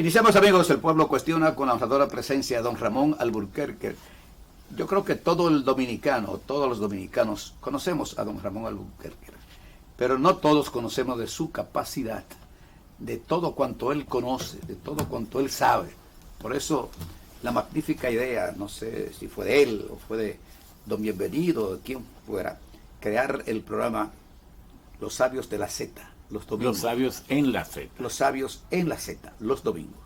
Iniciamos, amigos, El Pueblo Cuestiona con la honradora presencia de don Ramón Alburquerque. Yo creo que todo el dominicano, todos los dominicanos conocemos a don Ramón Alburquerque, pero no todos conocemos de su capacidad, de todo cuanto él conoce, de todo cuanto él sabe. Por eso la magnífica idea, no sé si fue de él o fue de don Bienvenido, de quien fuera, crear el programa Los Sabios de la Z, los domingos. Los Sabios en la Z. Los Sabios en la Z, los domingos.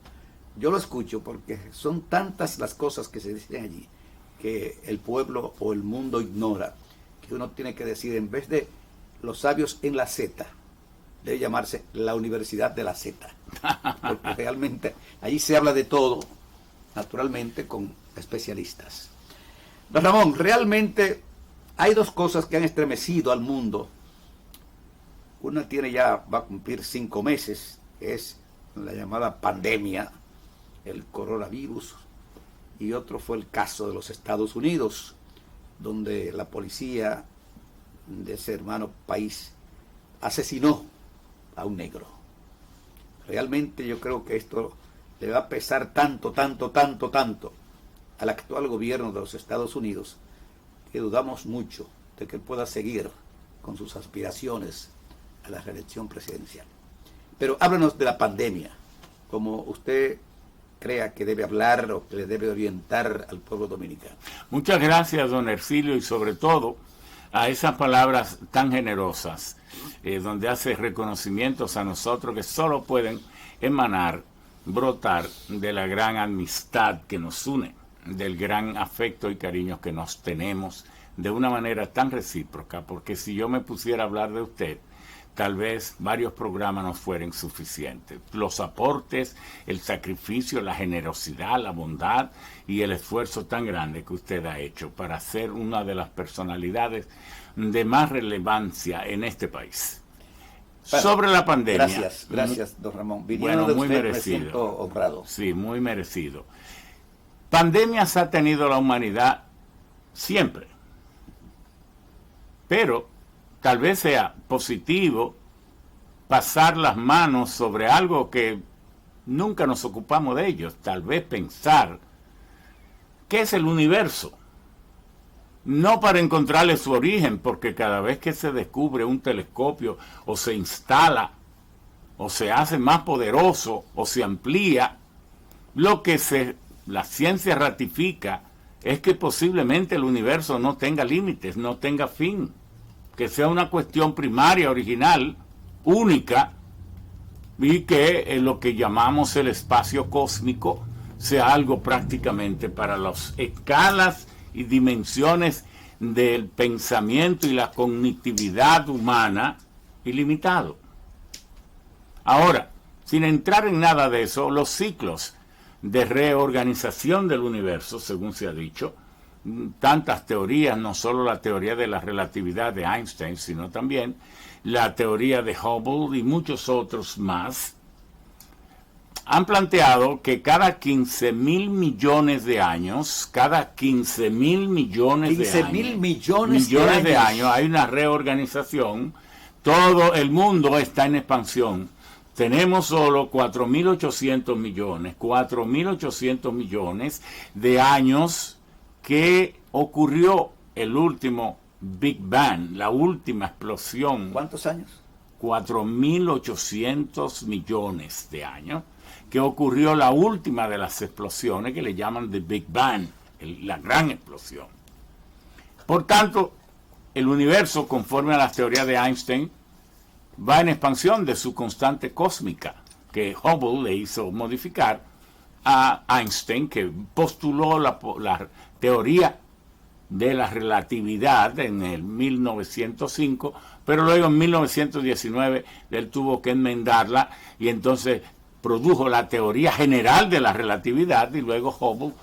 Yo lo escucho porque son tantas las cosas que se dicen allí que el pueblo o el mundo ignora, que uno tiene que decir, en vez de Los Sabios en la Z, debe llamarse la Universidad de la Z, porque realmente allí se habla de todo, naturalmente con especialistas. Don Ramón, realmente hay dos cosas que han estremecido al mundo. Una va a cumplir 5 meses, es la llamada pandemia, el coronavirus, y otro fue el caso de los Estados Unidos, donde la policía de ese hermano país asesinó a un negro. Realmente yo creo que esto le va a pesar tanto al actual gobierno de los Estados Unidos, que dudamos mucho de que él pueda seguir con sus aspiraciones a la reelección presidencial. Pero háblanos de la pandemia, como usted crea que debe hablar o que le debe orientar al pueblo dominicano. Muchas gracias, don Ercilio, y sobre todo a esas palabras tan generosas, donde hace reconocimientos a nosotros que solo pueden emanar, brotar de la gran amistad que nos une, del gran afecto y cariño que nos tenemos de una manera tan recíproca, porque si yo me pusiera a hablar de usted, tal vez varios programas no fueran suficientes. Los aportes, el sacrificio, la generosidad, la bondad y el esfuerzo tan grande que usted ha hecho para ser una de las personalidades de más relevancia en este país. Bueno, sobre la pandemia. Gracias, don Ramón. Bueno, de muy usted, merecido. Me siento honrado. Sí, muy merecido. Pandemias ha tenido la humanidad siempre, pero tal vez sea positivo pasar las manos sobre algo que nunca nos ocupamos de ello. Tal vez pensar qué es el universo. No para encontrarle su origen, porque cada vez que se descubre un telescopio o se instala o se hace más poderoso o se amplía, lo que la ciencia ratifica es que posiblemente el universo no tenga límites, no tenga fin, que sea una cuestión primaria, original, única, y que lo que llamamos el espacio cósmico sea algo prácticamente para las escalas y dimensiones del pensamiento y la cognitividad humana ilimitado. Ahora, sin entrar en nada de eso, los ciclos de reorganización del universo, según se ha dicho, tantas teorías, no solo la teoría de la relatividad de Einstein, sino también la teoría de Hubble y muchos otros más, han planteado que cada 15.000 millones de años, millones de años, hay una reorganización, todo el mundo está en expansión. Tenemos solo 4.800 millones de años que ocurrió el último Big Bang, la última explosión. ¿Cuántos años? 4.800 millones de años, que ocurrió la última de las explosiones que le llaman The Big Bang, la gran explosión. Por tanto, el universo, conforme a la teoría de Einstein, va en expansión de su constante cósmica, que Hubble le hizo modificar a Einstein, que postuló la teoría de la relatividad en el 1905, pero luego en 1919 él tuvo que enmendarla y entonces produjo la teoría general de la relatividad, y luego Hubble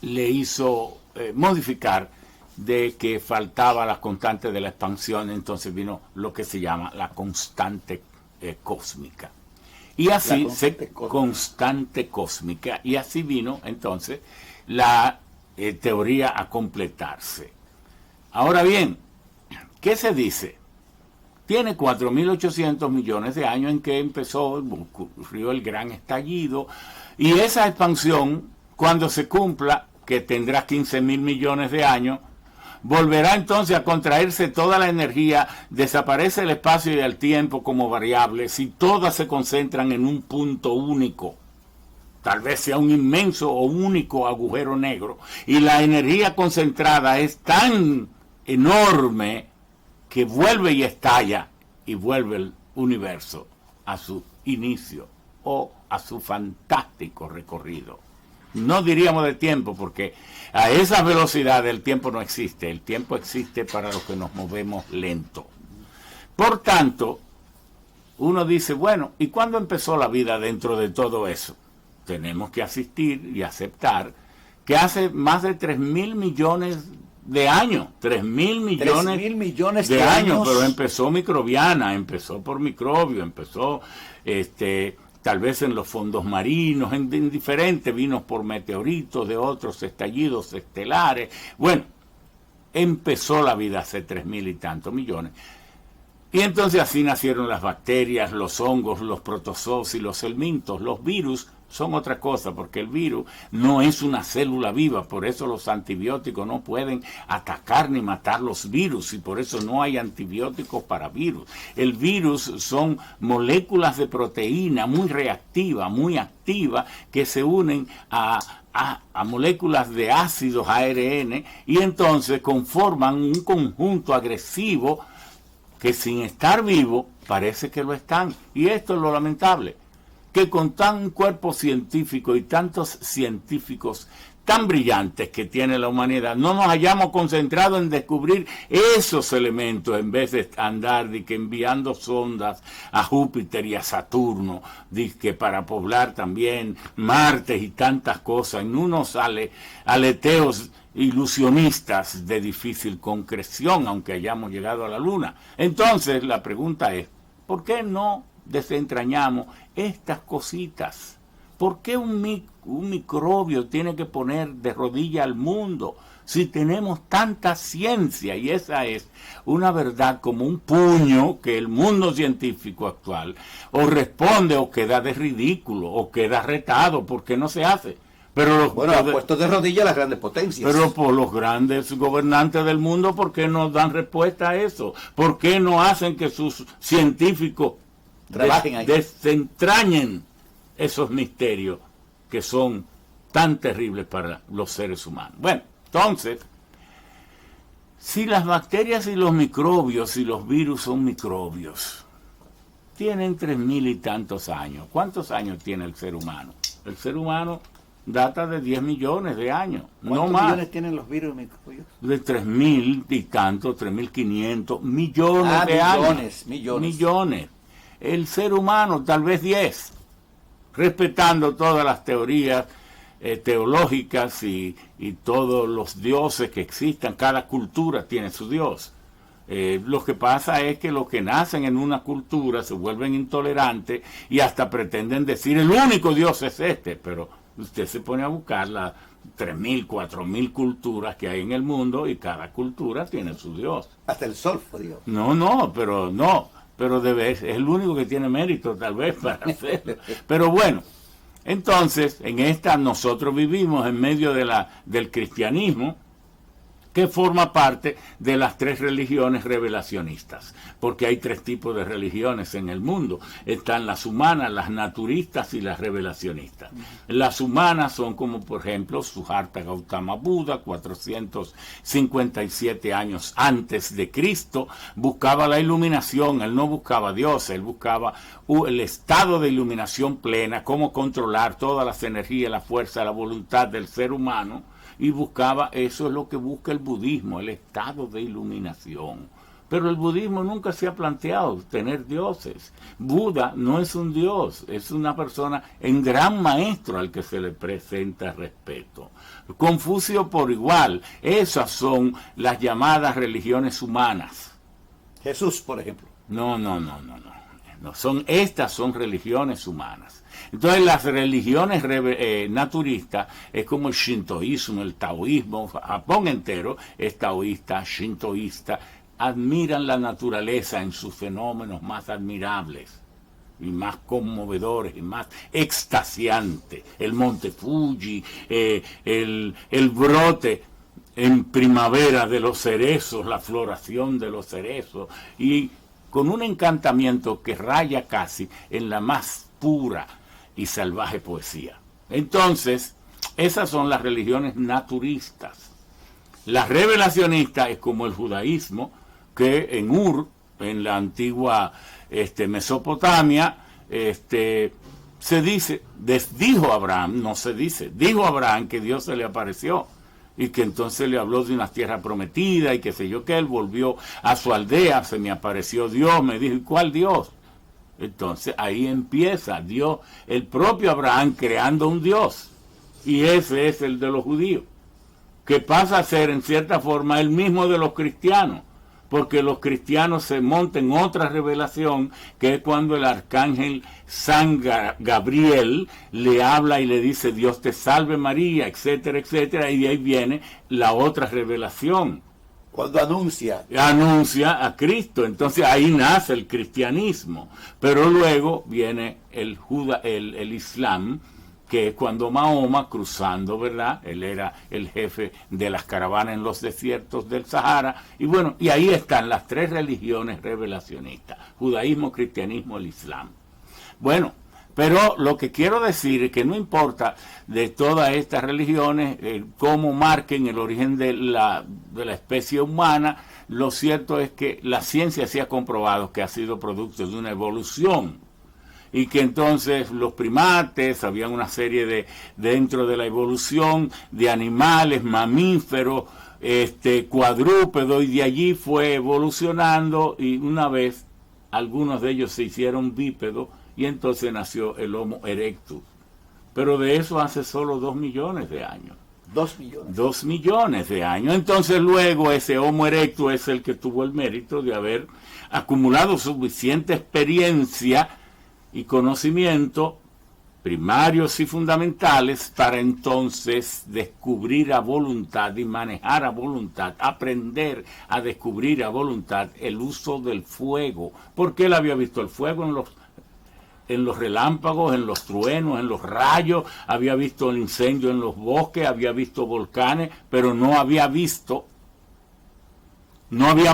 le hizo modificar de que faltaba la constante de la expansión, entonces vino lo que se llama la constante cósmica. Y así, constante cósmica, y así vino entonces la teoría a completarse. Ahora bien, ¿qué se dice? tiene 4.800 millones de años en que ocurrió el gran estallido, y esa expansión, cuando se cumpla, que tendrá 15.000 millones de años, volverá entonces a contraerse toda la energía, desaparece el espacio y el tiempo como variables y todas se concentran en un punto único. Tal vez sea un inmenso o único agujero negro, y la energía concentrada es tan enorme que vuelve y estalla y vuelve el universo a su inicio o a su fantástico recorrido. No diríamos de tiempo, porque a esa velocidad el tiempo no existe. El tiempo existe para los que nos movemos lento. Por tanto, uno dice, bueno, ¿y cuándo empezó la vida dentro de todo eso? Tenemos que asistir y aceptar que hace más de 3.000 millones de años. 3.000 millones, 3.000 millones de años. Pero empezó microbiana, empezó por microbio, empezó tal vez en los fondos marinos, en diferentes, vino por meteoritos de otros estallidos estelares. Bueno, empezó la vida hace 3.000 y tantos millones. Y entonces así nacieron las bacterias, los hongos, los protozoos y los helmintos. Los virus son otra cosa, porque el virus no es una célula viva, por eso los antibióticos no pueden atacar ni matar los virus, y por eso no hay antibióticos para virus. El virus son moléculas de proteína muy reactivas, muy activas, que se unen a moléculas de ácidos ARN, y entonces conforman un conjunto agresivo que sin estar vivo parece que lo están. Y esto es lo lamentable, que con tan cuerpo científico y tantos científicos tan brillantes que tiene la humanidad, no nos hayamos concentrado en descubrir esos elementos, en vez de andar enviando sondas a Júpiter y a Saturno, para poblar también Marte y tantas cosas, en unos aleteos ilusionistas de difícil concreción, aunque hayamos llegado a la Luna. Entonces la pregunta es, ¿por qué no desentrañamos estas cositas? ¿Por qué un microbio tiene que poner de rodilla al mundo si tenemos tanta ciencia? Y esa es una verdad como un puño que el mundo científico actual o responde o queda de ridículo o queda retado porque no se hace. Pero ha puesto de rodillas las grandes potencias. Pero por los grandes gobernantes del mundo, ¿por qué no dan respuesta a eso? ¿Por qué no hacen que sus científicos trabajen ahí, desentrañen esos misterios que son tan terribles para los seres humanos? Bueno, entonces, si las bacterias y los microbios y los virus son microbios, tienen 3.000 y tantos años. ¿Cuántos años tiene el ser humano? El ser humano data de 10 millones de años, no más. ¿Cuántos millones tienen los virus y microbios? De 3.000 y tantos, 3.500 millones de años. Millones. El ser humano tal vez 10, respetando todas las teorías teológicas y todos los dioses que existan. Cada cultura tiene su dios. Lo que pasa es que los que nacen en una cultura se vuelven intolerantes y hasta pretenden decir el único dios es este, pero usted se pone a buscar las 3.000, 4.000 culturas que hay en el mundo y cada cultura tiene su dios. Hasta el sol fue Dios. Pero es el único que tiene mérito tal vez para hacerlo. Pero bueno, entonces en esta nosotros vivimos en medio del cristianismo, que forma parte de las 3 religiones revelacionistas, porque hay 3 tipos de religiones en el mundo. Están las humanas, las naturistas y las revelacionistas. Las humanas son como, por ejemplo, Siddhartha Gautama Buda, 457 años antes de Cristo, buscaba la iluminación. Él no buscaba a Dios, él buscaba el estado de iluminación plena, cómo controlar todas las energías, la fuerza, la voluntad del ser humano. Y buscaba, eso es lo que busca el budismo, el estado de iluminación. Pero el budismo nunca se ha planteado tener dioses. Buda no es un dios, es una persona, un gran maestro al que se le presenta respeto. Confucio por igual, esas son las llamadas religiones humanas. Jesús, por ejemplo. No, estas son religiones humanas. Entonces las religiones naturistas es como el shintoísmo, el taoísmo. Japón entero es taoísta, shintoísta, admiran la naturaleza en sus fenómenos más admirables y más conmovedores y más extasiantes. El monte Fuji, el brote en primavera de los cerezos, la floración de los cerezos, y con un encantamiento que raya casi en la más pura y salvaje poesía. Entonces, esas son las religiones naturistas. La revelacionista es como el judaísmo, que en Ur, en la antigua Mesopotamia, se dice, dijo Abraham, no se dice, dijo Abraham que Dios se le apareció y que entonces le habló de una tierra prometida y que sé yo, que él volvió a su aldea, se me apareció Dios, me dijo, ¿y cuál Dios? Entonces ahí empieza Dios, el propio Abraham creando un Dios, y ese es el de los judíos, que pasa a ser en cierta forma el mismo de los cristianos, porque los cristianos se montan en otra revelación, que es cuando el arcángel San Gabriel le habla y le dice, Dios te salve María, etcétera, etcétera, y de ahí viene la otra revelación. Cuando anuncia a Cristo, entonces ahí nace el cristianismo, pero luego viene el Islam, que es cuando Mahoma, cruzando, ¿verdad? Él era el jefe de las caravanas en los desiertos del Sahara, y bueno, y ahí están las tres religiones revelacionistas, judaísmo, cristianismo, el Islam. Bueno, pero lo que quiero decir es que no importa de todas estas religiones cómo marquen el origen de la especie humana, lo cierto es que la ciencia sí ha comprobado que ha sido producto de una evolución, y que entonces los primates, había una serie dentro de la evolución de animales, mamíferos, cuadrúpedos, y de allí fue evolucionando, y una vez algunos de ellos se hicieron bípedos, y entonces nació el Homo erectus. Pero de eso hace solo 2 millones de años. 2 millones. 2 millones de años. Entonces luego ese Homo erectus es el que tuvo el mérito de haber acumulado suficiente experiencia y conocimiento primarios y fundamentales para entonces descubrir a voluntad y manejar a voluntad, aprender a descubrir a voluntad el uso del fuego, porque él había visto el fuego en los relámpagos, en los truenos, en los rayos, había visto el incendio en los bosques, había visto volcanes, pero no había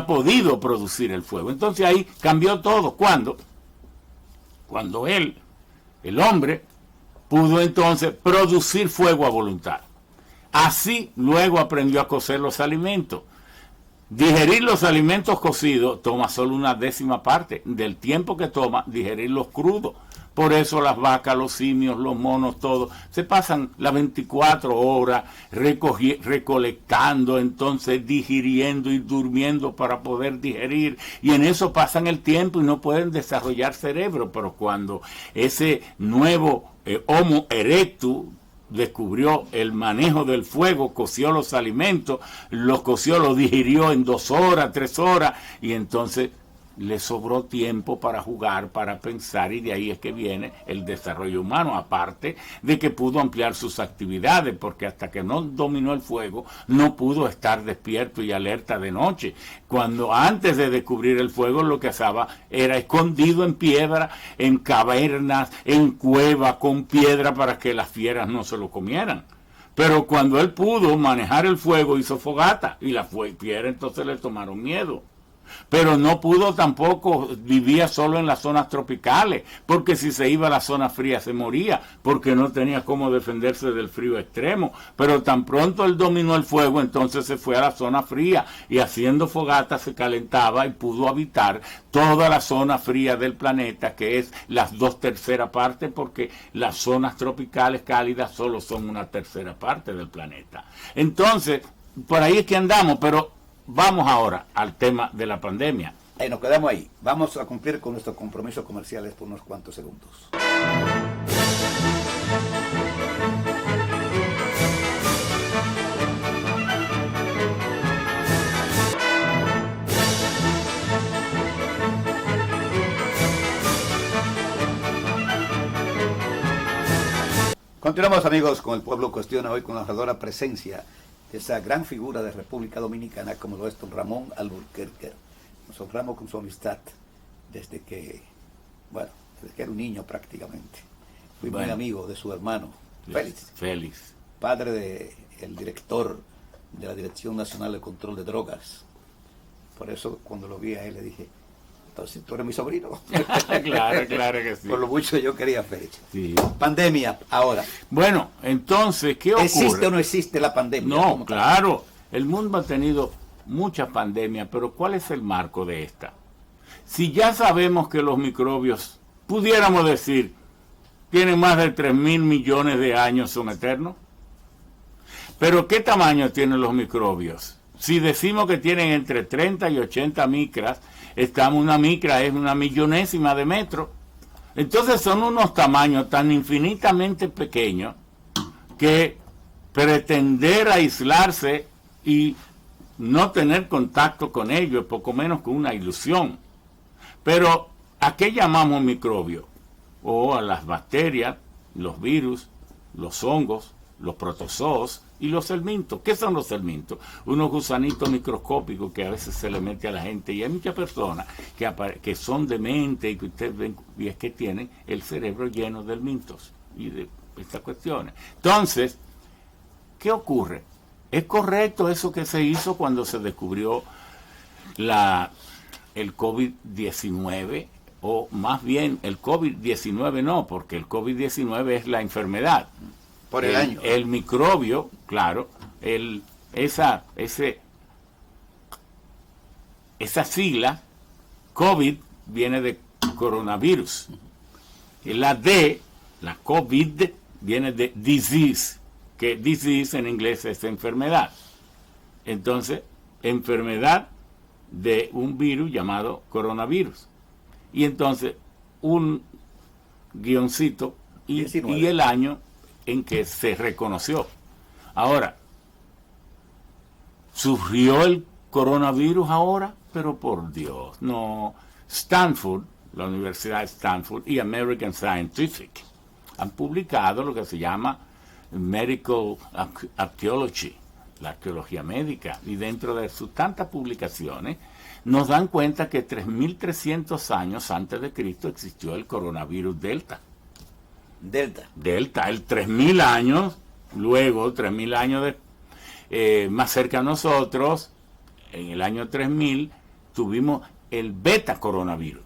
podido producir el fuego. Entonces ahí cambió todo. Cuando él, el hombre, pudo entonces producir fuego a voluntad. Así luego aprendió a cocer los alimentos. Digerir los alimentos cocidos toma solo una 10ª parte del tiempo que toma digerirlos crudos. Por eso las vacas, los simios, los monos, todos, se pasan las 24 horas recolectando, entonces digiriendo y durmiendo para poder digerir. Y en eso pasan el tiempo y no pueden desarrollar cerebro. Pero cuando ese nuevo Homo erectus descubrió el manejo del fuego, coció los alimentos, los coció, los digirió en 2 horas, 3 horas, y entonces le sobró tiempo para jugar, para pensar, y de ahí es que viene el desarrollo humano, aparte de que pudo ampliar sus actividades, porque hasta que no dominó el fuego, no pudo estar despierto y alerta de noche. Cuando antes de descubrir el fuego, lo que hacía era escondido en piedra, en cavernas, en cuevas, con piedra para que las fieras no se lo comieran. Pero cuando él pudo manejar el fuego, hizo fogata, y las fieras entonces le tomaron miedo. Pero no pudo tampoco, vivía solo en las zonas tropicales, porque si se iba a la zona fría se moría, porque no tenía cómo defenderse del frío extremo. Pero tan pronto él dominó el fuego, entonces se fue a la zona fría, y haciendo fogata se calentaba y pudo habitar toda la zona fría del planeta, que es las 2/3 partes, porque las zonas tropicales cálidas solo son 1/3 parte del planeta. Entonces, por ahí es que andamos, pero vamos ahora al tema de la pandemia. Nos quedamos ahí. Vamos a cumplir con nuestros compromisos comerciales por unos cuantos segundos. Continuamos, amigos, con El Pueblo Cuestiona, hoy con la honradora presencia de esa gran figura de República Dominicana como lo es don Ramón Alburquerque, nos honramos con su amistad desde que, bueno, desde que era un niño prácticamente. Fui muy amigo de su hermano, Félix, padre del director de la Dirección Nacional de Control de Drogas. Por eso cuando lo vi a él le dije, entonces tú eres mi sobrino. Claro que sí. Por lo mucho yo quería a Félix. Sí. Pandemia, ahora. Bueno, entonces, ¿qué ocurre? ¿Existe o no existe la pandemia? No, claro. El mundo ha tenido muchas pandemias, pero ¿cuál es el marco de esta? Si ya sabemos que los microbios, pudiéramos decir, tienen más de 3.000 millones de años, son eternos. Pero ¿qué tamaño tienen los microbios? Si decimos que tienen entre 30 y 80 micras, una micra es una millonésima de metro. Entonces son unos tamaños tan infinitamente pequeños que pretender aislarse y no tener contacto con ellos es poco menos que una ilusión. Pero ¿a qué llamamos microbio? O a las bacterias, los virus, los hongos, los protozoos y los helmintos. ¿Qué son los helmintos? Unos gusanitos microscópicos que a veces se le mete a la gente, y hay muchas personas que son dementes y que ustedes ven y es que tienen el cerebro lleno de helmintos y de estas cuestiones. Entonces, ¿qué ocurre? ¿Es correcto eso que se hizo cuando se descubrió el COVID-19? O más bien el COVID-19 no, porque el COVID-19 es la enfermedad. Por el año. El microbio, claro, esa sigla, COVID, viene de coronavirus. Y la COVID, viene de disease, que disease en inglés es enfermedad. Entonces, enfermedad de un virus llamado coronavirus. Y entonces, un guioncito y el año en que se reconoció. Ahora, ¿surgió el coronavirus ahora? Pero por Dios, no. Stanford, la Universidad de Stanford y American Scientific han publicado lo que se llama Medical Archaeology, la arqueología médica, y dentro de sus tantas publicaciones nos dan cuenta que 3.300 años antes de Cristo existió el coronavirus Delta, el 3.000 años, luego 3.000 años más cerca a nosotros, en el año 3.000, tuvimos el beta coronavirus.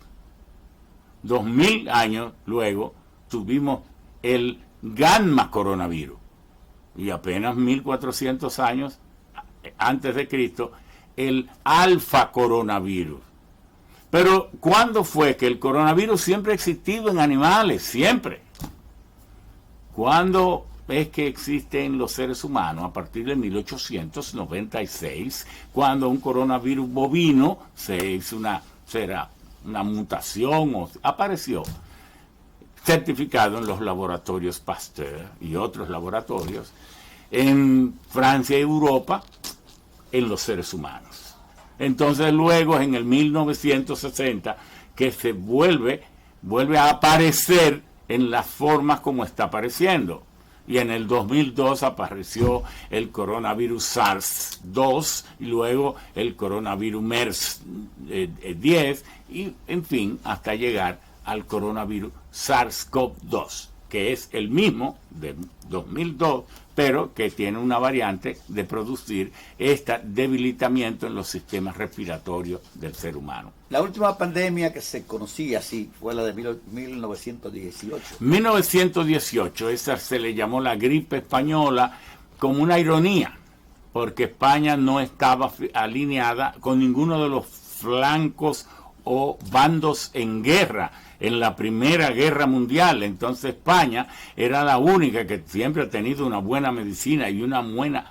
2.000 años luego tuvimos el gamma coronavirus. Y apenas 1.400 años antes de Cristo, el alfa coronavirus. Pero ¿cuándo fue que el coronavirus siempre ha existido en animales? Siempre. ¿Cuándo es que existe en los seres humanos? A partir de 1896, cuando un coronavirus bovino se hizo una mutación o apareció, certificado en los laboratorios Pasteur y otros laboratorios en Francia y Europa, en los seres humanos. Entonces luego en el 1960 que se vuelve a aparecer en las formas como está apareciendo. Y en el 2002 apareció el coronavirus SARS-2 y luego el coronavirus MERS-10 y en fin hasta llegar al coronavirus SARS-CoV-2, que es el mismo de 2002, pero que tiene una variante de producir este debilitamiento en los sistemas respiratorios del ser humano. La última pandemia que se conocía así fue la de 1918. 1918, esa se le llamó la gripe española como una ironía, porque España no estaba alineada con ninguno de los flancos o bandos en guerra en la Primera Guerra Mundial. Entonces España era la única que siempre ha tenido una buena medicina y una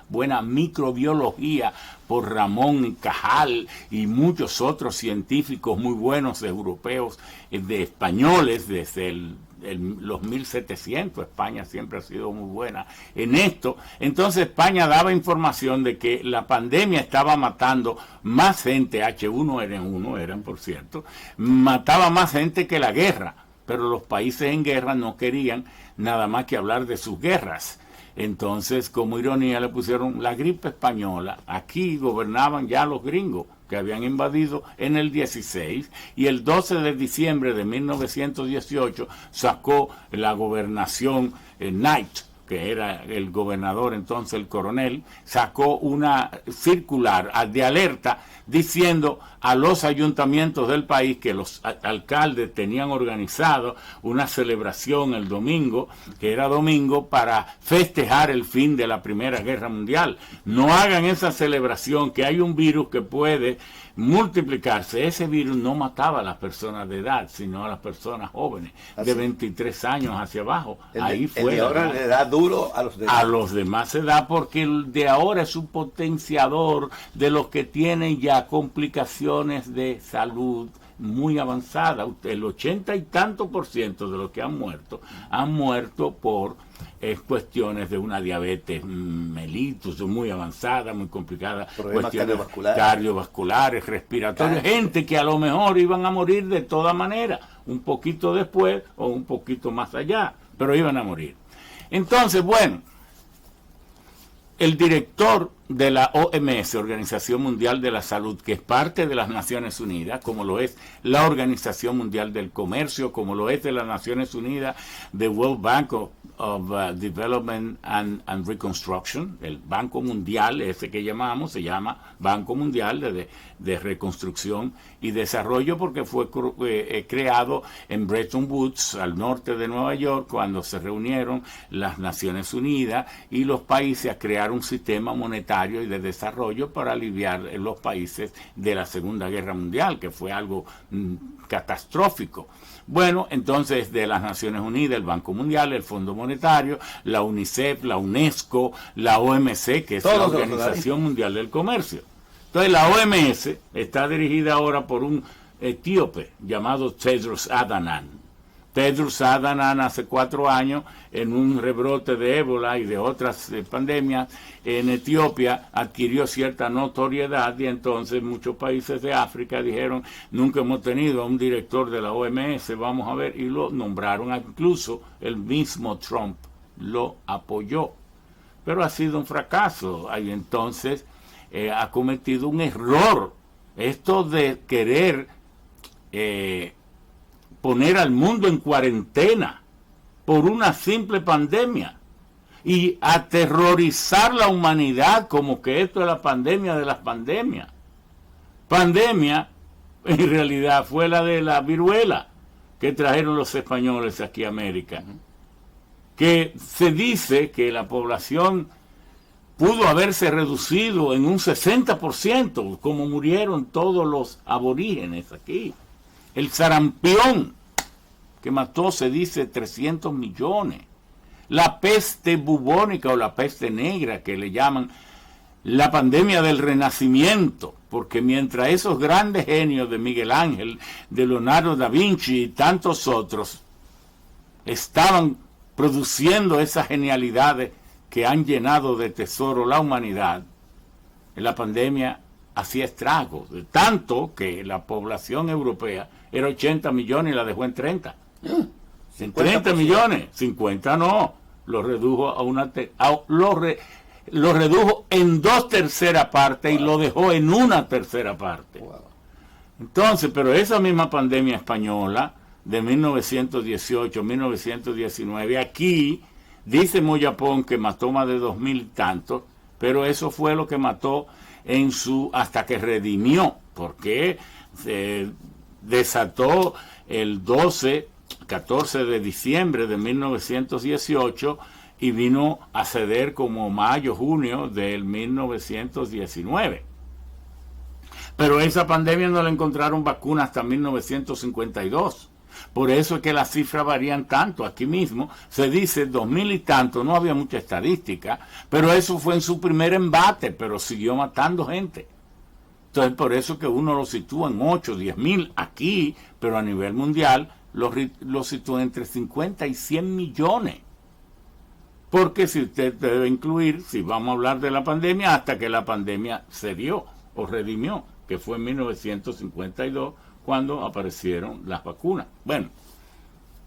buena microbiología por Ramón y Cajal y muchos otros científicos muy buenos europeos, de españoles desde los 1700. España siempre ha sido muy buena en esto. Entonces España daba información de que la pandemia estaba matando más gente, H1N1 eran por cierto, mataba más gente que la guerra, pero los países en guerra no querían nada más que hablar de sus guerras. Entonces, como ironía, le pusieron la gripe española. Aquí gobernaban ya los gringos, que habían invadido en el 16, y el 12 de diciembre de 1918 sacó la gobernación Knight, que era el gobernador entonces, el coronel, sacó una circular de alerta diciendo a los ayuntamientos del país que los alcaldes tenían organizado una celebración el domingo, que era domingo, para festejar el fin de la Primera Guerra Mundial. No hagan esa celebración, que hay un virus que puede multiplicarse. Ese virus no mataba a las personas de edad, sino a las personas jóvenes, de 23 años hacia abajo. Ahí fue. El de ahora le da duro a los demás. A los demás se da, porque el de ahora es un potenciador de los que tienen ya complicaciones de salud muy avanzada. El 80 y tanto por ciento de los que han muerto por cuestiones de una diabetes mellitus muy avanzada, muy complicada, cuestiones cardiovasculares, respiratorias, gente que a lo mejor iban a morir de toda manera, un poquito después o un poquito más allá, pero iban a morir. Entonces, bueno, el director de la OMS, Organización Mundial de la Salud, que es parte de las Naciones Unidas, como lo es la Organización Mundial del Comercio, como lo es de las Naciones Unidas, the World Bank of Development and Reconstruction, el Banco Mundial, ese que llamamos, se llama Banco Mundial de Reconstrucción y Desarrollo, porque fue creado en Bretton Woods, al norte de Nueva York, cuando se reunieron las Naciones Unidas y los países a crear un sistema monetario y de desarrollo para aliviar los países de la Segunda Guerra Mundial, que fue algo catastrófico. Bueno, entonces, de las Naciones Unidas, el Banco Mundial, el Fondo Monetario, la UNICEF, la UNESCO, la OMC, que es la Organización Mundial del Comercio. Entonces, la OMS está dirigida ahora por un etíope llamado Tedros Adhanom. Tedros Adhanom hace 4 años, en un rebrote de ébola y de otras pandemias en Etiopía, adquirió cierta notoriedad, y entonces muchos países de África dijeron: nunca hemos tenido a un director de la OMS, vamos a ver, y lo nombraron. Incluso el mismo Trump lo apoyó, pero ha sido un fracaso. Y entonces ha cometido un error, esto de querer poner al mundo en cuarentena por una simple pandemia y aterrorizar la humanidad como que esto es la pandemia de las pandemias. Pandemia, en realidad, fue la de la viruela que trajeron los españoles aquí a América, que se dice que la población pudo haberse reducido en un 60%, como murieron todos los aborígenes aquí. El sarampión, que mató, se dice, 300 millones. La peste bubónica o la peste negra, que le llaman la pandemia del Renacimiento, porque mientras esos grandes genios de Miguel Ángel, de Leonardo da Vinci y tantos otros estaban produciendo esas genialidades que han llenado de tesoro la humanidad, la pandemia hacía estragos, de tanto que la población europea era 80 millones y la dejó en 30. En 30 millones, 50 no, lo redujo a lo redujo en 2/3 partes y lo dejó en 1/3 parte. Entonces, pero esa misma pandemia española de 1918, 1919, aquí dice Moyapón que mató más de 2.000 y tantos, pero eso fue lo que mató hasta que redimió, porque se desató el 14 de diciembre de 1918 y vino a ceder como mayo, junio del 1919. Pero esa pandemia no le encontraron vacuna hasta 1952. Por eso es que las cifras varían tanto. Aquí mismo se dice 2.000 y tanto, no había mucha estadística, pero eso fue en su primer embate, pero siguió matando gente. Entonces, por eso que uno lo sitúa en 8, 10.000 aquí, pero a nivel mundial lo sitúa entre 50 y 100 millones. Porque si usted debe incluir, si vamos a hablar de la pandemia, hasta que la pandemia se dio o redimió, que fue en 1952, cuando aparecieron las vacunas. Bueno,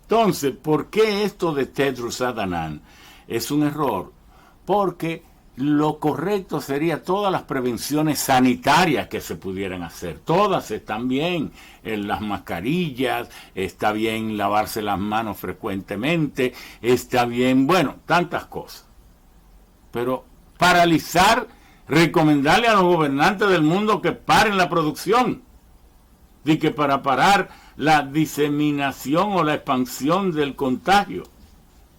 entonces, ¿por qué esto de Tedros Adhanom es un error? porque lo correcto sería todas las prevenciones sanitarias que se pudieran hacer. Todas están bien, las mascarillas, está bien lavarse las manos frecuentemente, está bien, bueno, tantas cosas. Pero paralizar, recomendarle a los gobernantes del mundo que paren la producción, y que para parar la diseminación o la expansión del contagio.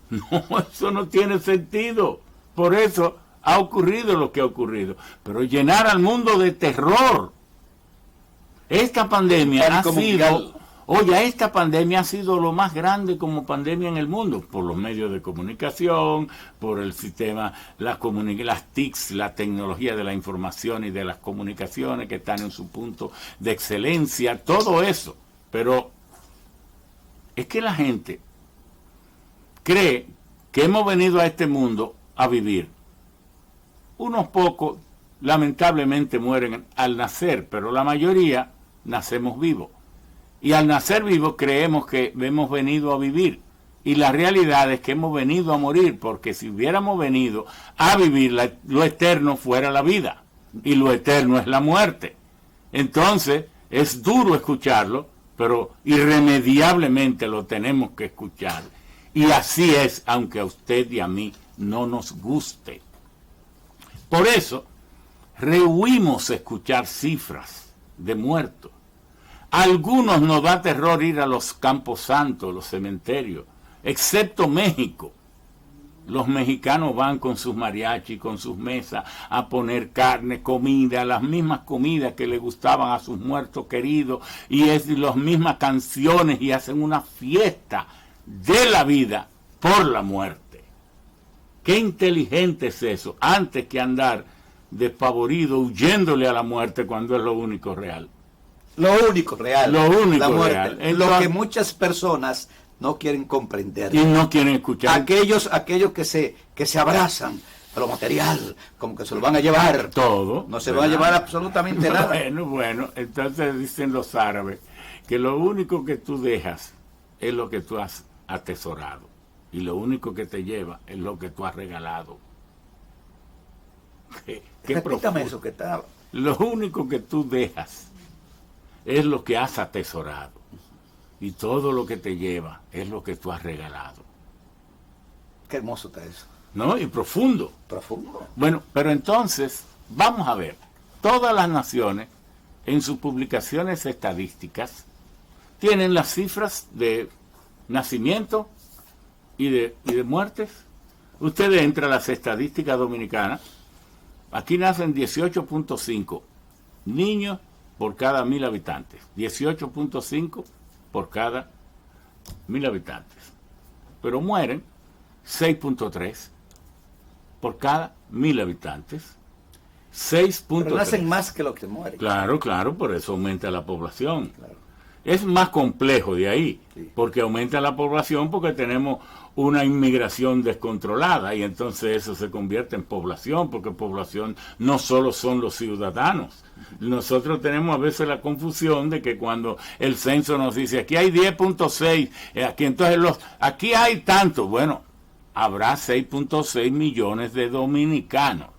No, eso no tiene sentido. Por eso ha ocurrido lo que ha ocurrido. Pero llenar al mundo de terror. Esta pandemia ha sido... Oye, esta pandemia ha sido lo más grande como pandemia en el mundo, por los medios de comunicación, por el sistema, las TICs, la tecnología de la información y de las comunicaciones que están en su punto de excelencia, todo eso. Pero es que la gente cree que hemos venido a este mundo a vivir. Unos pocos, lamentablemente, mueren al nacer, pero la mayoría nacemos vivos. Y al nacer vivos creemos que hemos venido a vivir. Y la realidad es que hemos venido a morir, porque si hubiéramos venido a vivir, lo eterno fuera la vida. Y lo eterno es la muerte. Entonces, es duro escucharlo, pero irremediablemente lo tenemos que escuchar. Y así es, aunque a usted y a mí no nos guste. Por eso, rehuimos escuchar cifras de muertos. A algunos nos da terror ir a los campos santos, los cementerios, excepto México. Los mexicanos van con sus mariachis, con sus mesas, a poner carne, comida, las mismas comidas que le gustaban a sus muertos queridos, y es las mismas canciones, y hacen una fiesta de la vida por la muerte. Qué inteligente es eso, antes que andar despavorido, huyéndole a la muerte cuando es lo único real. Lo único real. Lo único la muerte, real. Entonces, lo que muchas personas no quieren comprender. Y no quieren escuchar. Aquellos que se abrazan a lo material, como que se lo van a llevar. Todo. No se van a llevar absolutamente nada. Bueno, entonces dicen los árabes que lo único que tú dejas es lo que tú has atesorado. Y lo único que te lleva es lo que tú has regalado. Repítame eso que está... Lo único que tú dejas es lo que has atesorado. Y todo lo que te lleva es lo que tú has regalado. Qué hermoso está eso. ¿No? Y profundo. Profundo. Bueno, pero entonces, vamos a ver. Todas las naciones, en sus publicaciones estadísticas, tienen las cifras de nacimiento y de muertes. Usted entra a las estadísticas dominicanas. Aquí nacen 18.5 niños por cada 1.000 habitantes. 18.5 por cada 1.000 habitantes. Pero mueren 6.3 por cada 1.000 habitantes. 6.3. Pero nacen más que los que mueren. Claro, por eso aumenta la población. Claro. Es más complejo de ahí, sí. Porque aumenta la población porque tenemos una inmigración descontrolada y entonces eso se convierte en población, porque población no solo son los ciudadanos. Nosotros tenemos a veces la confusión de que cuando el censo nos dice aquí hay 10.6, aquí entonces aquí hay tanto, bueno, habrá 6.6 millones de dominicanos.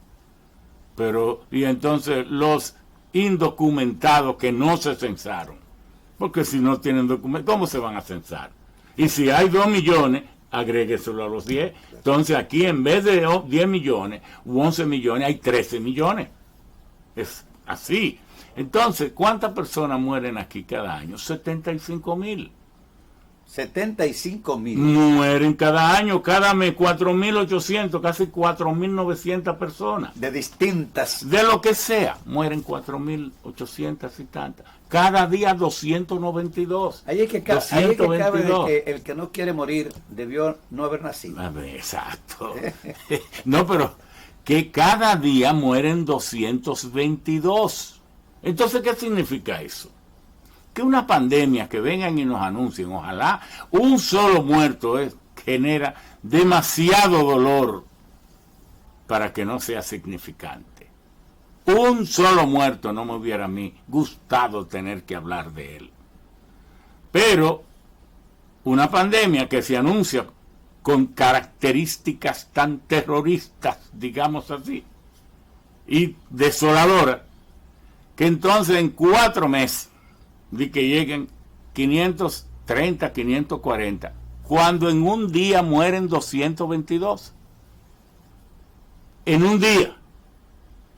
Pero, y entonces los indocumentados que no se censaron, porque si no tienen documentos, ¿cómo se van a censar? Y si hay 2 millones, agrégueselo a los 10. Entonces aquí en vez de 10 millones u 11 millones, hay 13 millones. Es así. Entonces, ¿cuántas personas mueren aquí cada año? 75,000. 75,000. Mueren cada año, cada mes, 4.800, casi 4.900 personas. De distintas. De lo que sea, mueren 4.800 y tantas. Cada día 292. Ahí es que cabe el que no quiere morir debió no haber nacido. Exacto. No, pero que cada día mueren 222. Entonces, ¿qué significa eso? Que una pandemia que vengan y nos anuncien, ojalá un solo muerto genera demasiado dolor para que no sea significante. Un solo muerto no me hubiera a mí gustado tener que hablar de él. Pero una pandemia que se anuncia con características tan terroristas, digamos así, y desoladoras, que entonces en 4 meses de que lleguen 530, 540, cuando en un día mueren 222. En un día.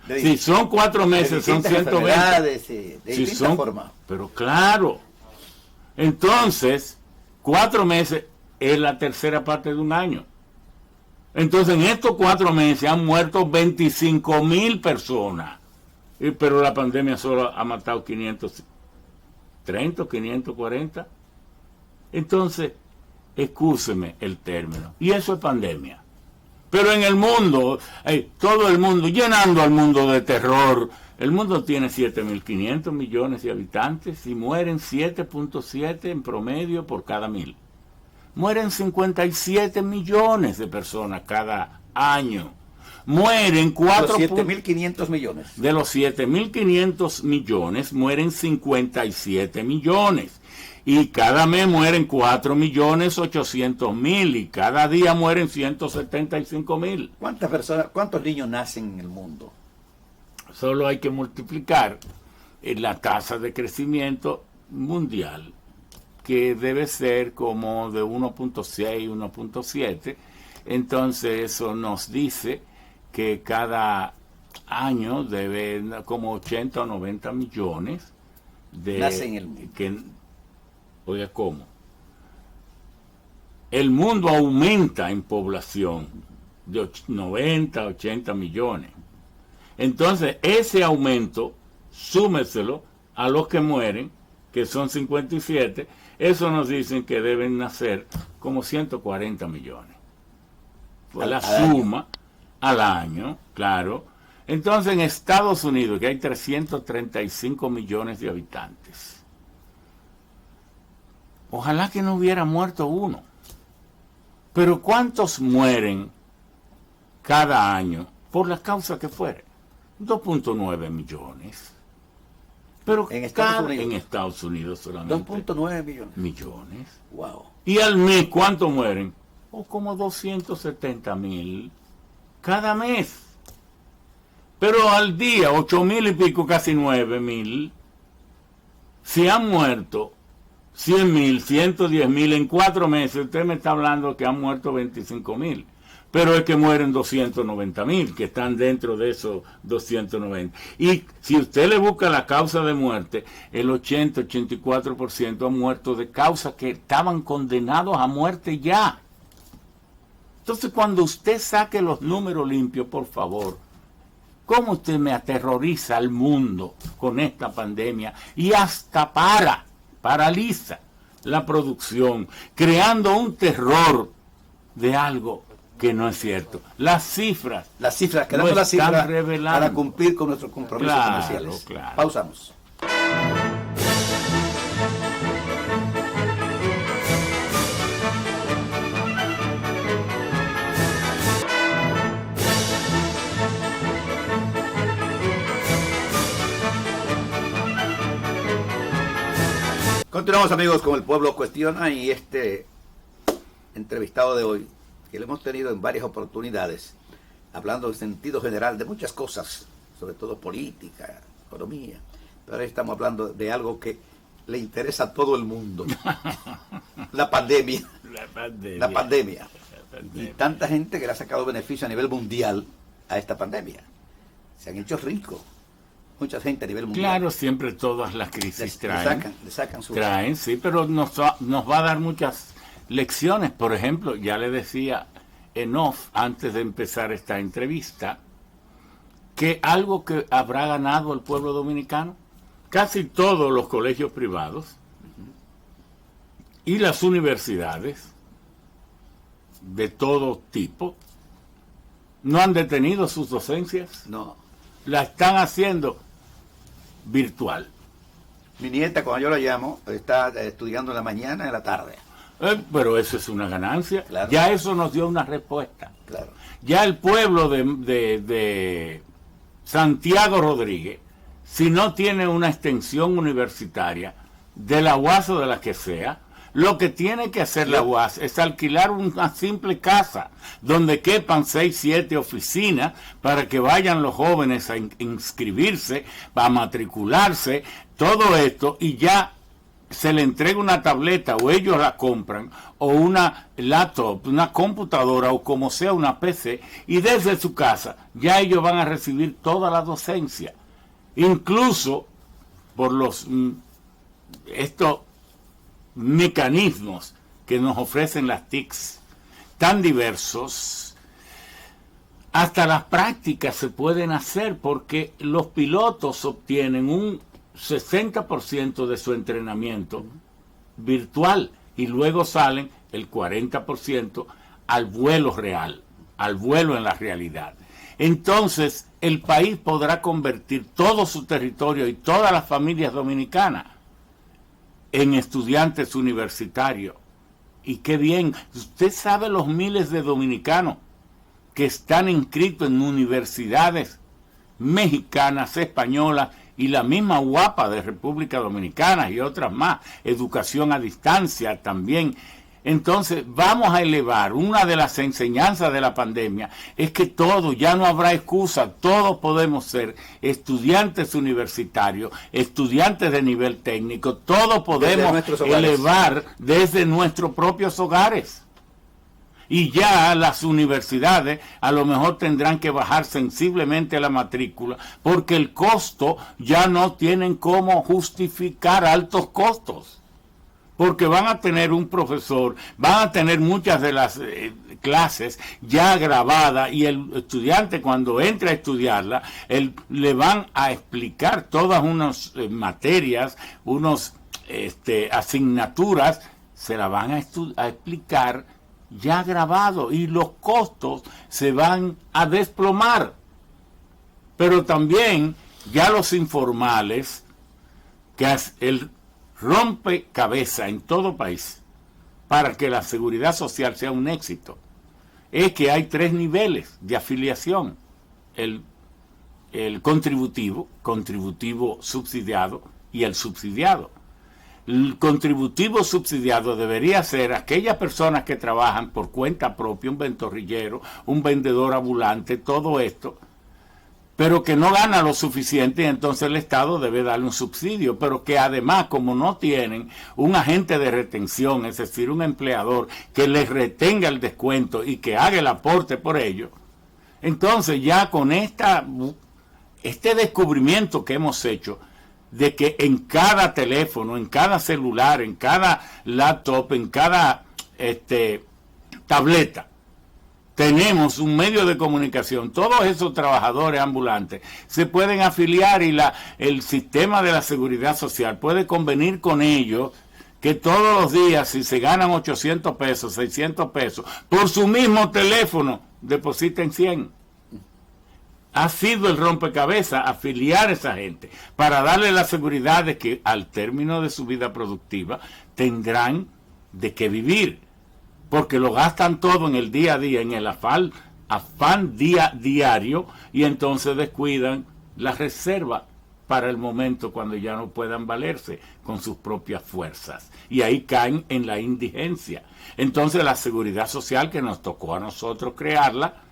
Si son 4 meses, son 120. De distintas formas. Pero claro. Entonces, 4 meses es la tercera parte de un año. Entonces, en estos 4 meses han muerto 25,000 personas. Pero la pandemia solo ha matado 530, 540. Entonces, excúseme el término. Y eso es pandemia. Pero en el mundo, todo el mundo, llenando al mundo de terror. El mundo tiene 7.500 millones de habitantes y mueren 7.7 en promedio por cada 1.000. Mueren 57 millones de personas cada año. Mueren 4... De los 7.500 millones. De los 7.500 millones, mueren 57 millones. Y cada mes mueren 4.800.000 y cada día mueren 175.000. ¿Cuántas personas, cuántos niños nacen en el mundo? Solo hay que multiplicar la tasa de crecimiento mundial, que debe ser como de 1.6, 1.7. Entonces eso nos dice que cada año debe como 80 o 90 millones de... Nacen en el mundo. Oiga, ¿cómo? El mundo aumenta en población de 90, 80 millones. Entonces, ese aumento, súmeselo a los que mueren, que son 57, eso nos dicen que deben nacer como 140 millones. Pues la suma al año, claro. Entonces, en Estados Unidos, que hay 335 millones de habitantes, ojalá que no hubiera muerto uno. Pero ¿cuántos mueren cada año por la causa que fuere? 2.9 millones. Pero en Estados Unidos solamente 2.9 millones. Wow. Y al mes, ¿cuántos mueren? Como 270,000 cada mes. Pero al día, 8,000 y pico, casi 9,000. Si han muerto 100,000, 110,000 en 4 meses, usted me está hablando que han muerto 25,000. Pero es que mueren 290,000, que están dentro de esos 290. Y si usted le busca la causa de muerte, el 80-84% han muerto de causas que estaban condenados a muerte ya. Entonces, cuando usted saque los números limpios, por favor, ¿cómo usted me aterroriza al mundo con esta pandemia? Y hasta paraliza la producción, creando un terror de algo que no es cierto. Las cifras queremos las cifras revelando para cumplir con nuestros compromisos comerciales. Claro. Pausamos. Continuamos, amigos, con El Pueblo Cuestiona, y este entrevistado de hoy, que lo hemos tenido en varias oportunidades, hablando en sentido general de muchas cosas, sobre todo política, economía, pero ahora estamos hablando de algo que le interesa a todo el mundo, la pandemia. Y tanta gente que le ha sacado beneficio a nivel mundial a esta pandemia. Se han hecho ricos. Mucha gente a nivel mundial. Claro, siempre todas las crisis traen, sí, pero nos va a dar muchas lecciones. Por ejemplo, ya le decía en off, antes de empezar esta entrevista, que algo que habrá ganado el pueblo dominicano, casi todos los colegios privados y las universidades de todo tipo no han detenido sus docencias. No. La están haciendo virtual. Mi nieta, cuando yo la llamo, está estudiando en la mañana y en la tarde. Pero eso es una ganancia. Claro. Ya eso nos dio una respuesta. Claro. Ya el pueblo de Santiago Rodríguez, si no tiene una extensión universitaria, de la UAS o de la que sea, Lo que tiene que hacer la UAS es alquilar una simple casa donde quepan 6, 7 oficinas para que vayan los jóvenes a inscribirse, a matricularse, todo esto, y ya se le entrega una tableta o ellos la compran, o una laptop, una computadora o como sea una PC, y desde su casa ya ellos van a recibir toda la docencia, incluso por estos mecanismos que nos ofrecen las TICs tan diversos. Hasta las prácticas se pueden hacer porque los pilotos obtienen un 60% de su entrenamiento virtual y luego salen el 40% al vuelo real, al vuelo en la realidad. Entonces el país podrá convertir todo su territorio y todas las familias dominicanas en estudiantes universitarios. Y qué bien, usted sabe los miles de dominicanos que están inscritos en universidades mexicanas, españolas y la misma UAPA de República Dominicana y otras más, educación a distancia también. Entonces vamos a elevar, una de las enseñanzas de la pandemia es que todo, ya no habrá excusa, todos podemos ser estudiantes universitarios, estudiantes de nivel técnico, todos podemos elevar desde nuestros propios hogares. Y ya las universidades a lo mejor tendrán que bajar sensiblemente la matrícula porque el costo ya no tienen cómo justificar altos costos. Porque van a tener un profesor, van a tener muchas de las clases ya grabadas y el estudiante cuando entre a estudiarla, le van a explicar todas unas materias, unas asignaturas, se la van a explicar ya grabado y los costos se van a desplomar. Pero también ya los informales, que el rompecabezas en todo país para que la seguridad social sea un éxito, es que hay 3 niveles de afiliación: el contributivo subsidiado y el subsidiado. El contributivo subsidiado debería ser aquellas personas que trabajan por cuenta propia, un ventorrillero, un vendedor ambulante, todo esto, pero que no gana lo suficiente y entonces el Estado debe darle un subsidio, pero que además, como no tienen un agente de retención, es decir, un empleador que les retenga el descuento y que haga el aporte por ello, entonces ya con este descubrimiento que hemos hecho, de que en cada teléfono, en cada celular, en cada laptop, en cada tableta, tenemos un medio de comunicación, todos esos trabajadores ambulantes se pueden afiliar y el sistema de la seguridad social puede convenir con ellos que todos los días, si se ganan 800 pesos, 600 pesos, por su mismo teléfono, depositen 100. Ha sido el rompecabezas afiliar a esa gente para darle la seguridad de que al término de su vida productiva tendrán de qué vivir, porque lo gastan todo en el día a día, en el afán diario, y entonces descuidan la reserva para el momento cuando ya no puedan valerse con sus propias fuerzas, y ahí caen en la indigencia. Entonces la seguridad social, que nos tocó a nosotros crearla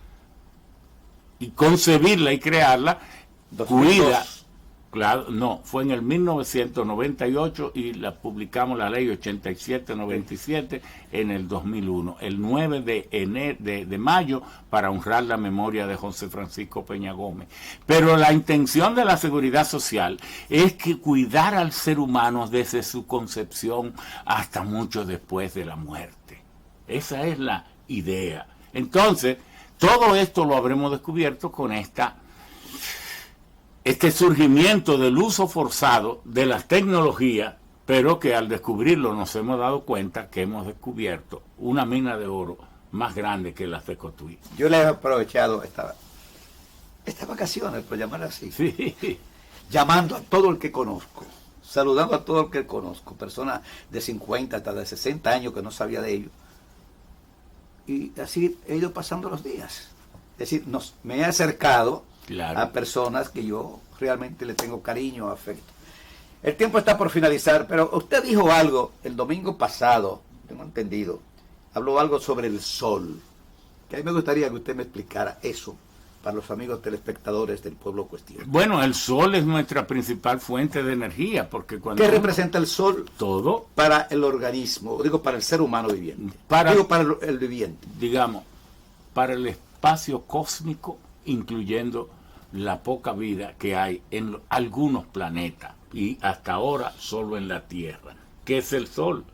y concebirla y crearla, 2002. Cuida, claro, no, fue en el 1998 y la publicamos la ley 8797 en el 2001, el 9 de mayo, para honrar la memoria de José Francisco Peña Gómez. Pero la intención de la seguridad social es que cuidar al ser humano desde su concepción hasta mucho después de la muerte. Esa es la idea. Entonces, todo esto lo habremos descubierto con este surgimiento del uso forzado de las tecnologías, pero que al descubrirlo nos hemos dado cuenta que hemos descubierto una mina de oro más grande que las de Cotuí. Yo le he aprovechado estas vacaciones, por llamar así, sí, llamando a todo el que conozco, saludando a todo el que conozco, personas de 50 hasta de 60 años que no sabía de ellos. Y así he ido pasando los días. Es decir, me he acercado, claro, a personas que yo realmente le tengo cariño, afecto. El tiempo está por finalizar, pero usted dijo algo el domingo pasado, tengo entendido, habló algo sobre el sol, que a mí me gustaría que usted me explicara eso para los amigos telespectadores del Pueblo Cuestión. Bueno, el sol es nuestra principal fuente de energía, porque cuando... ¿Qué representa el sol? Todo. Para el organismo, digo, para el ser humano viviente. Para el viviente. Digamos, para el espacio cósmico, incluyendo la poca vida que hay en algunos planetas, y hasta ahora solo en la Tierra. ¿Qué es el sol?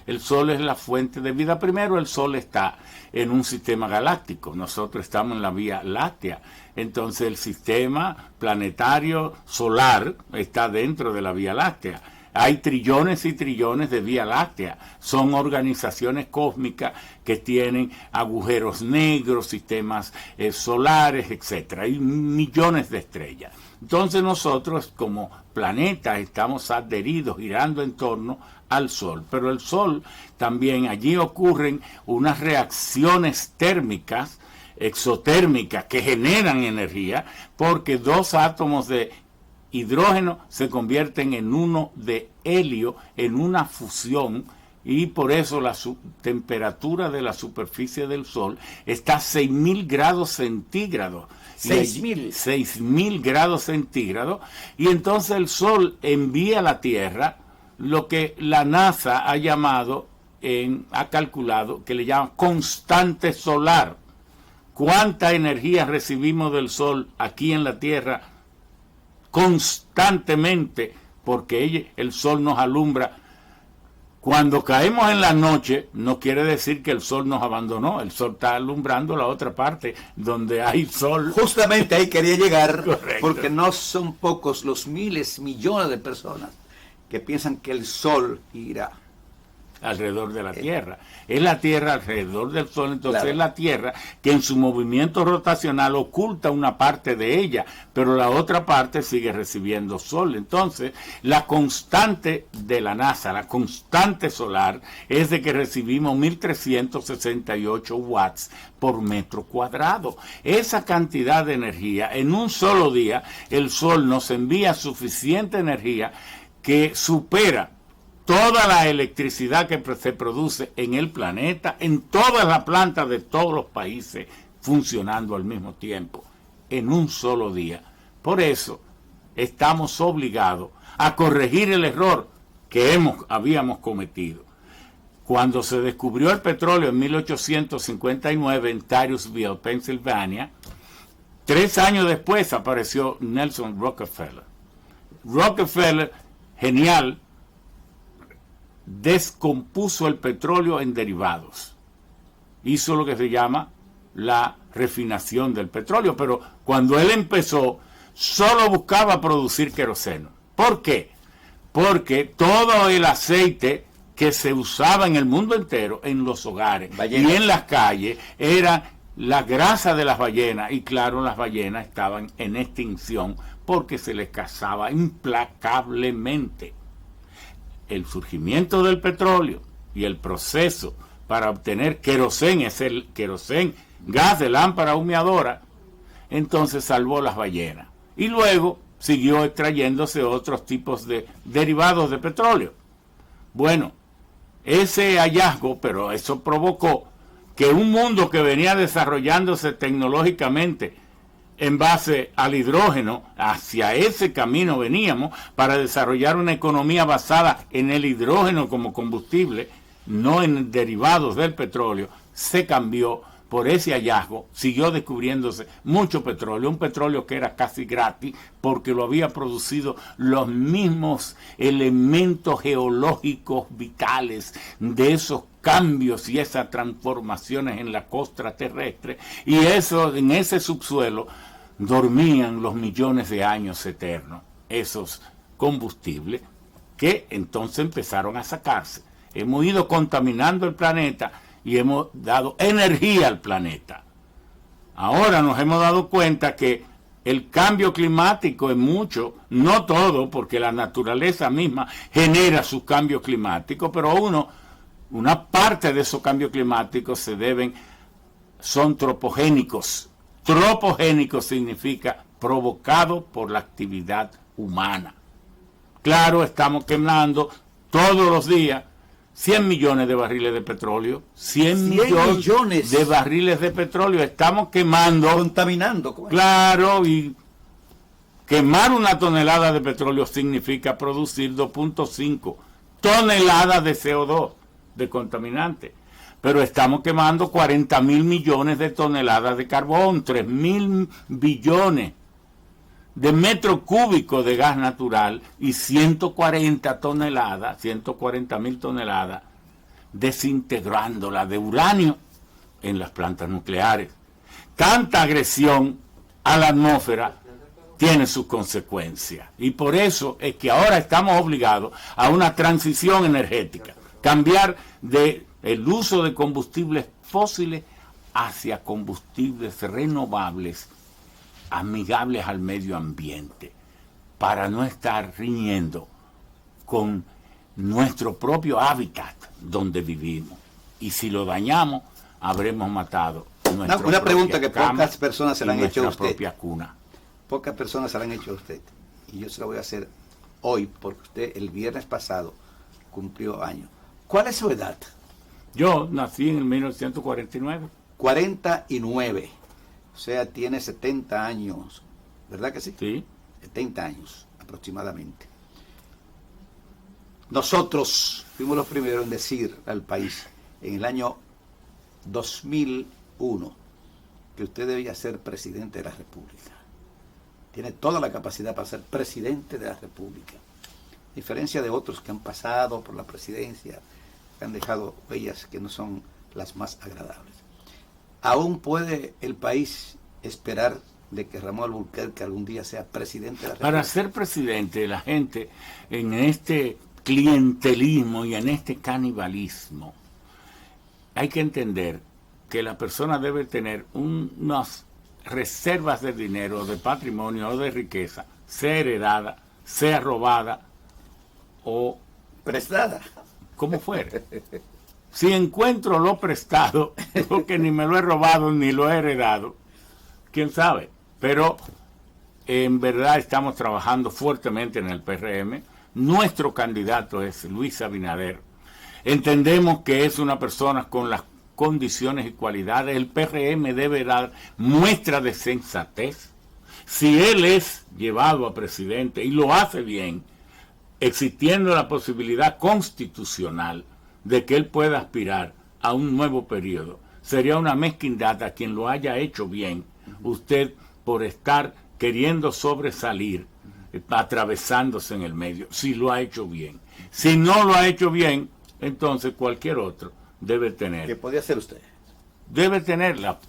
El sol es la fuente de vida. Primero, el sol está en un sistema galáctico. Nosotros estamos en la Vía Láctea. Entonces, el sistema planetario solar está dentro de la Vía Láctea. Hay trillones y trillones de Vía Láctea. Son organizaciones cósmicas que tienen agujeros negros, sistemas solares, etc. Hay millones de estrellas. Entonces nosotros como planeta estamos adheridos, girando en torno al Sol. Pero el Sol también, allí ocurren unas reacciones térmicas, exotérmicas, que generan energía, porque dos átomos de hidrógeno se convierten en uno de helio en una fusión, y por eso la temperatura de la superficie del Sol está a 6.000 grados centígrados. 6.000 grados centígrados, y entonces el Sol envía a la Tierra lo que la NASA ha llamado, ha calculado, que le llaman constante solar. ¿Cuánta energía recibimos del Sol aquí en la Tierra constantemente? Porque el Sol nos alumbra. Cuando caemos en la noche, no quiere decir que el sol nos abandonó. El sol está alumbrando la otra parte donde hay sol. Justamente ahí quería llegar. Correcto. Porque no son pocos los miles, millones de personas que piensan que el sol gira alrededor de la Tierra. Es la Tierra alrededor del Sol, entonces claro. Es la Tierra que en su movimiento rotacional oculta una parte de ella, pero la otra parte sigue recibiendo Sol. Entonces, la constante de la NASA, la constante solar, es de que recibimos 1.368 watts por metro cuadrado. Esa cantidad de energía, en un solo día, el Sol nos envía suficiente energía que supera toda la electricidad que se produce en el planeta, en todas las plantas de todos los países funcionando al mismo tiempo, en un solo día. Por eso estamos obligados a corregir el error que habíamos cometido. Cuando se descubrió el petróleo en 1859 en Titusville, Pensilvania, 3 años después apareció Nelson Rockefeller. Rockefeller, genial, descompuso el petróleo en derivados. Hizo lo que se llama la refinación del petróleo, pero cuando él empezó, solo buscaba producir queroseno. ¿Por qué? Porque todo el aceite que se usaba en el mundo entero, en los hogares y en las calles, era la grasa de las ballenas, y claro, las ballenas estaban en extinción porque se les cazaba implacablemente. El surgimiento del petróleo y el proceso para obtener queroseno, es el queroseno, gas de lámpara humeadora, entonces salvó las ballenas. Y luego siguió extrayéndose otros tipos de derivados de petróleo. Bueno, ese hallazgo, pero eso provocó que un mundo que venía desarrollándose tecnológicamente en base al hidrógeno, hacia ese camino veníamos para desarrollar una economía basada en el hidrógeno como combustible, no en derivados del petróleo, se cambió por ese hallazgo. Siguió descubriéndose mucho petróleo, un petróleo que era casi gratis porque lo había producido los mismos elementos geológicos vitales de esos cambios y esas transformaciones en la costra terrestre, y eso, en ese subsuelo dormían los millones de años eternos esos combustibles que entonces empezaron a sacarse. Hemos ido contaminando el planeta y hemos dado energía al planeta. Ahora nos hemos dado cuenta que el cambio climático es mucho, no todo, porque la naturaleza misma genera sus cambios climáticos, pero una parte de esos cambios climáticos son tropogénicos. Tropogénico significa provocado por la actividad humana. Claro, estamos quemando todos los días 100 millones de barriles de petróleo. 100 millones de barriles de petróleo estamos quemando. Contaminando. Claro, y quemar una tonelada de petróleo significa producir 2.5 toneladas de CO2, de contaminante. Pero estamos quemando 40.000 millones de toneladas de carbón, 3.000 billones de metros cúbicos de gas natural y 140.000 toneladas desintegrándola de uranio en las plantas nucleares. Tanta agresión a la atmósfera tiene sus consecuencias. Y por eso es que ahora estamos obligados a una transición energética, cambiar el uso de combustibles fósiles hacia combustibles renovables, amigables al medio ambiente, para no estar riñendo con nuestro propio hábitat donde vivimos. Y si lo dañamos, habremos matado una pregunta que pocas personas se la han hecho a usted. Propia cuna. Pocas personas se la han hecho a usted. Y yo se la voy a hacer hoy, porque usted el viernes pasado cumplió años. ¿Cuál es su edad? Yo nací en 1949. 49. O sea, tiene 70 años. ¿Verdad que sí? Sí. 70 años aproximadamente. Nosotros fuimos los primeros en decir al país en el año 2001 que usted debía ser presidente de la República. Tiene toda la capacidad para ser presidente de la República. A diferencia de otros que han pasado por la presidencia, que han dejado huellas que no son las más agradables. ¿Aún puede el país esperar de que Ramón Alburquerque algún día sea presidente de la República? Para ser presidente, la gente en este clientelismo y en este canibalismo, hay que entender que la persona debe tener unas reservas de dinero, de patrimonio o de riqueza, sea heredada, sea robada o prestada, como fuera. Si encuentro lo prestado, porque ni me lo he robado ni lo he heredado, quién sabe. Pero en verdad estamos trabajando fuertemente en el PRM. Nuestro candidato es Luis Abinader. Entendemos que es una persona con las condiciones y cualidades. El PRM debe dar muestra de sensatez. Si él es llevado a presidente y lo hace bien, existiendo la posibilidad constitucional de que él pueda aspirar a un nuevo periodo, sería una mezquindad a quien lo haya hecho bien, usted por estar queriendo sobresalir, atravesándose en el medio, si lo ha hecho bien. Si no lo ha hecho bien, entonces cualquier otro debe tener. ¿Qué podía hacer usted? Debe tenerla.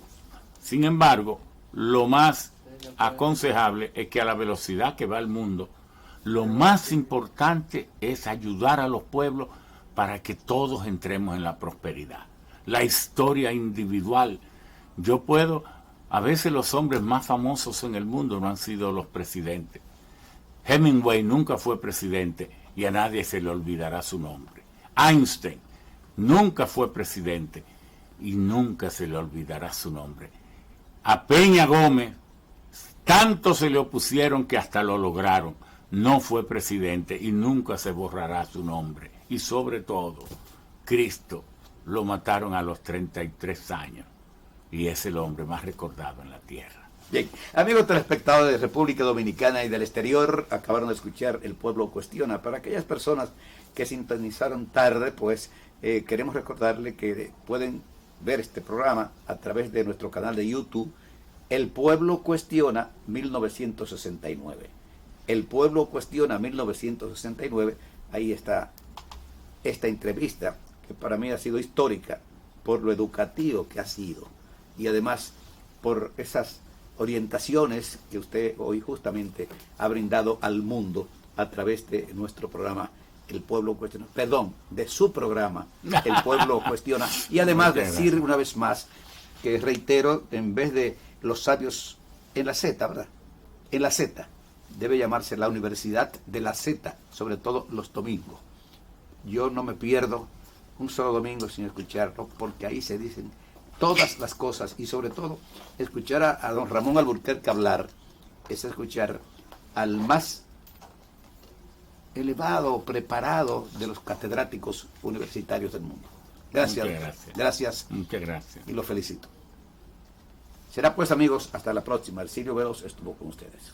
Sin embargo, lo más aconsejable es que a la velocidad que va el mundo, lo más importante es ayudar a los pueblos para que todos entremos en la prosperidad. La historia individual. Yo puedo, a veces los hombres más famosos en el mundo no han sido los presidentes. Hemingway nunca fue presidente y a nadie se le olvidará su nombre. Einstein nunca fue presidente y nunca se le olvidará su nombre. A Peña Gómez, tanto se le opusieron que hasta lo lograron. No fue presidente y nunca se borrará su nombre. Y sobre todo, Cristo lo mataron a los 33 años y es el hombre más recordado en la tierra. Bien, amigos telespectadores de República Dominicana y del exterior, acabaron de escuchar El Pueblo Cuestiona. Para aquellas personas que sintonizaron tarde, pues queremos recordarle que pueden ver este programa a través de nuestro canal de YouTube, El Pueblo Cuestiona 1969. El Pueblo Cuestiona 1969, ahí está esta entrevista, que para mí ha sido histórica por lo educativo que ha sido y además por esas orientaciones que usted hoy justamente ha brindado al mundo a través de nuestro programa El Pueblo Cuestiona, perdón, de su programa El Pueblo Cuestiona. Y además decir una vez más que reitero, en vez de los sabios en la Z, ¿verdad? En la Z debe llamarse la Universidad de la Z, sobre todo los domingos. Yo no me pierdo un solo domingo sin escucharlo, porque ahí se dicen todas las cosas, y sobre todo escuchar a don Ramón Alburquerque hablar es escuchar al más elevado, preparado de los catedráticos universitarios del mundo. Gracias. Muchas gracias. Gracias. Muchas gracias. Y lo felicito. Será pues, amigos, hasta la próxima. Ercilio Veloz estuvo con ustedes.